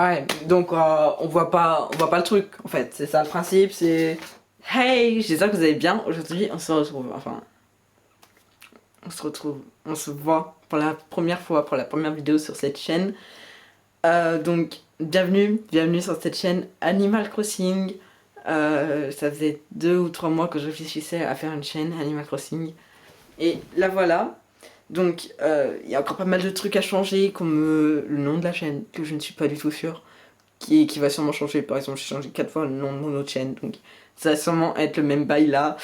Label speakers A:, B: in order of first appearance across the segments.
A: Ah ouais, donc on voit pas le truc en fait, c'est ça le principe, c'est... Hey, j'espère que vous allez bien, aujourd'hui on se retrouve, on se voit pour la première fois, pour la première vidéo sur cette chaîne. Donc bienvenue sur cette chaîne Animal Crossing. Ça faisait 2 ou 3 mois que je réfléchissais à faire une chaîne Animal Crossing. Et la voilà. Donc il y a encore pas mal de trucs à changer, comme le nom de la chaîne, que je ne suis pas du tout sûre. Qui va sûrement changer. Par exemple, j'ai changé 4 fois le nom de mon autre chaîne, donc ça va sûrement être le même bail là.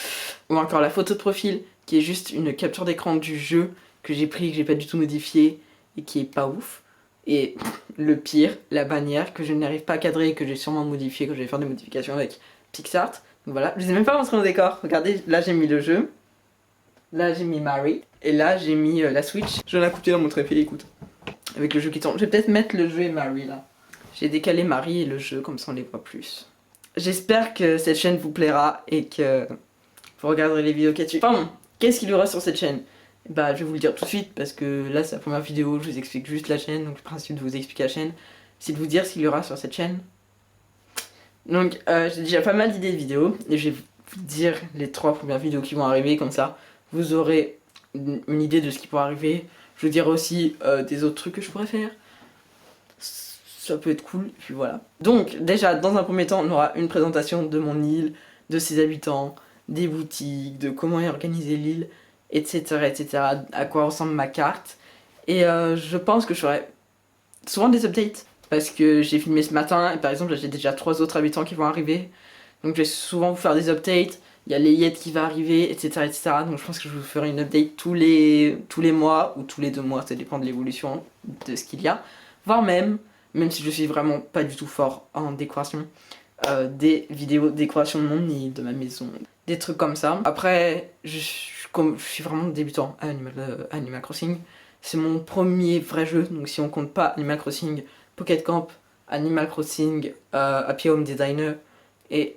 A: Ou encore la photo de profil, qui est juste une capture d'écran du jeu que j'ai pris, que j'ai pas du tout modifié, et qui est pas ouf. Et le pire, la bannière, que je n'arrive pas à cadrer, que j'ai sûrement modifié, que je vais faire des modifications avec PixArt. Donc voilà, je sais même pas montrer mon décor. Regardez, là j'ai mis le jeu, là j'ai mis Marie, et là j'ai mis la Switch. Je vais la couper dans mon trépied, écoute. Avec le jeu qui tourne. Je vais peut-être mettre le jeu et Marie là. J'ai décalé Marie et le jeu, comme ça on les voit plus. J'espère que cette chaîne vous plaira et que vous regarderez les vidéos qu'il y a dessus. Pardon, qu'est-ce qu'il y aura sur cette chaîne? Bah je vais vous le dire tout de suite parce que là c'est la première vidéo, je vous explique juste la chaîne, donc le principe de vous expliquer la chaîne, c'est de vous dire ce qu'il y aura sur cette chaîne. Donc j'ai déjà pas mal d'idées de vidéos et je vais vous dire les 3 premières vidéos qui vont arriver, comme ça vous aurez une idée de ce qui pourrait arriver. Je vous dirai aussi des autres trucs que je pourrais faire. Ça peut être cool, et puis voilà. Donc déjà, dans un premier temps, on aura une présentation de mon île, de ses habitants, des boutiques, de comment est organisée l'île, etc., etc., à quoi ressemble ma carte. Et je pense que je ferai souvent des updates, parce que j'ai filmé ce matin, et par exemple, j'ai déjà 3 autres habitants qui vont arriver, donc je vais souvent vous faire des updates. Il y a Layette qui va arriver, etc., etc., donc je pense que je vous ferai une update tous les mois, ou tous les 2 mois, ça dépend de l'évolution de ce qu'il y a, voire même si je suis vraiment pas du tout fort en décoration, des vidéos de décoration de mon nid, de ma maison, des trucs comme ça. Après, je suis vraiment débutant à Animal Crossing. C'est mon premier vrai jeu, donc si on compte pas Animal Crossing Pocket Camp, Animal Crossing Happy Home Designer et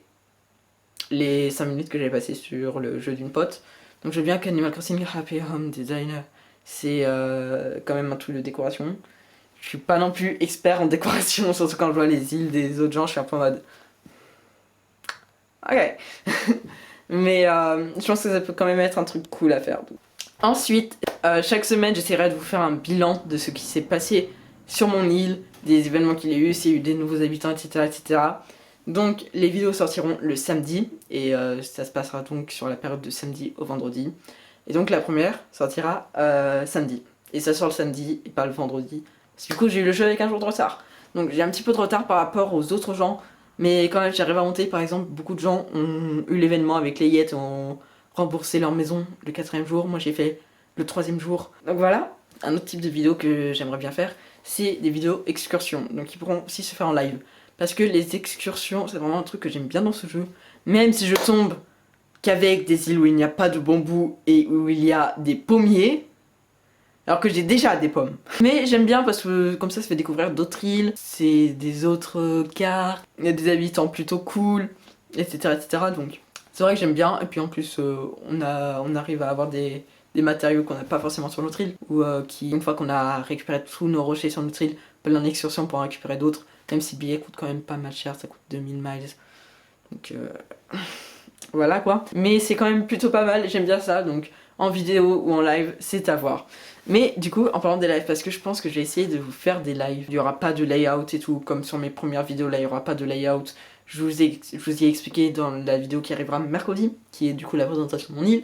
A: les 5 minutes que j'ai passé sur le jeu d'une pote. Donc je veux bien qu'Animal Crossing Happy Home Designer, c'est quand même un truc de décoration. Je suis pas non plus expert en décoration, surtout quand je vois les îles des autres gens, je suis un peu en mode... Ok. Mais je pense que ça peut quand même être un truc cool à faire. Ensuite, chaque semaine, j'essaierai de vous faire un bilan de ce qui s'est passé sur mon île, des événements qu'il y a eu, s'il y a eu des nouveaux habitants, etc., etc. Donc, les vidéos sortiront le samedi, et ça se passera donc sur la période de samedi au vendredi. Et donc, la première sortira samedi. Et ça sort le samedi, et pas le vendredi. Parce que du coup, j'ai eu le jeu avec un jour de retard. Donc, j'ai un petit peu de retard par rapport aux autres gens. Mais quand même, j'arrive à monter. Par exemple, beaucoup de gens ont eu l'événement avec les Yettes, ont remboursé leur maison le 4e jour. Moi, j'ai fait le 3e jour. Donc voilà, un autre type de vidéo que j'aimerais bien faire, c'est des vidéos excursions. Donc, ils pourront aussi se faire en live. Parce que les excursions, c'est vraiment un truc que j'aime bien dans ce jeu. Même si je tombe qu'avec des îles où il n'y a pas de bambou et où il y a des pommiers, alors que j'ai déjà des pommes. Mais j'aime bien parce que comme ça fait découvrir d'autres îles, c'est des autres cartes, il y a des habitants plutôt cool, etc., etc. Donc c'est vrai que j'aime bien, et puis en plus on arrive à avoir des matériaux qu'on n'a pas forcément sur notre île, ou qui, une fois qu'on a récupéré tous nos rochers sur notre île, on peut aller en excursion pour en récupérer d'autres, même si le billet coûte quand même pas mal cher, ça coûte 2000 miles. Donc voilà quoi. Mais c'est quand même plutôt pas mal, j'aime bien ça, donc en vidéo ou en live, c'est à voir. Mais du coup, en parlant des lives, parce que je pense que je vais essayer de vous faire des lives, il n'y aura pas de layout et tout, comme sur mes premières vidéos là, il n'y aura pas de layout. Je vous ai expliqué dans la vidéo qui arrivera mercredi, qui est du coup la présentation de mon île.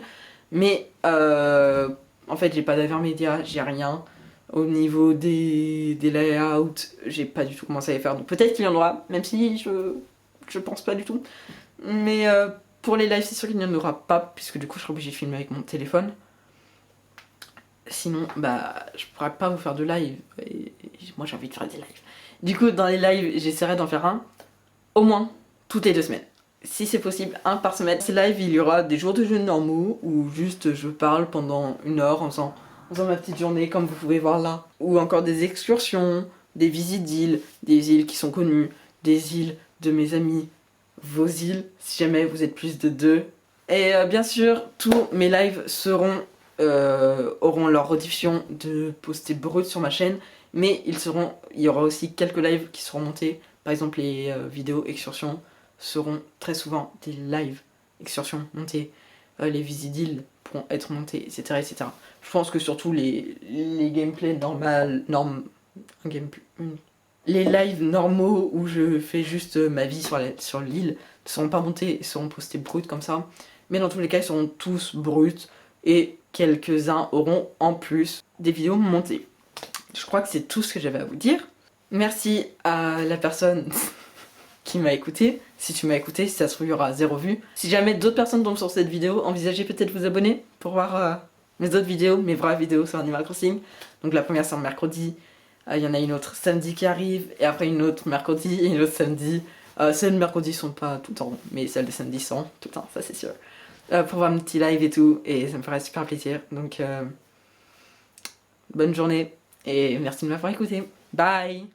A: Mais en fait, j'ai pas d'intermédiaire, j'ai rien. Au niveau des layouts, j'ai pas du tout commencé à les faire. Donc peut-être qu'il y en aura, même si je pense pas du tout. Mais pour les lives, c'est sûr qu'il n'y en aura pas, puisque du coup, je serai obligé de filmer avec mon téléphone. Sinon, bah, je pourrais pas vous faire de live. Et moi, j'ai envie de faire des lives. Du coup, dans les lives, j'essaierai d'en faire un, au moins, toutes les 2 semaines. Si c'est possible, un par semaine. Ces lives, il y aura des jours de jeu normaux, où juste je parle pendant 1 heure en faisant ma petite journée, comme vous pouvez voir là. Ou encore des excursions, des visites d'îles, des îles qui sont connues, des îles de mes amis, vos îles, si jamais vous êtes plus de 2. Et bien sûr, tous mes lives auront leur rediffusion de poster brut sur ma chaîne, Mais il y aura aussi quelques lives qui seront montés. Par exemple, les vidéos excursions seront très souvent des lives excursions montés. Les visites pourront être montés, etc., etc. Je pense que surtout les gameplays les lives normaux où je fais juste ma vie sur l'île ne seront pas montés et seront postés bruts comme ça. Mais dans tous les cas, ils seront tous bruts et quelques-uns auront en plus des vidéos montées. Je crois que c'est tout ce que j'avais à vous dire. Merci à la personne qui m'a écouté. Si tu m'as écouté, si ça se trouve, il y aura 0 vue. Si jamais d'autres personnes tombent sur cette vidéo, envisagez peut-être vous abonner pour voir mes autres vidéos, mes vraies vidéos sur Animal Crossing. Donc la première c'est en mercredi, il y en a une autre samedi qui arrive, et après une autre mercredi et une autre samedi. Celles de mercredi sont pas tout le temps, mais celles de samedi sont tout le temps, ça c'est sûr. Pour voir un petit live et tout, et ça me ferait super plaisir. Donc bonne journée, et merci de m'avoir écouté. Bye!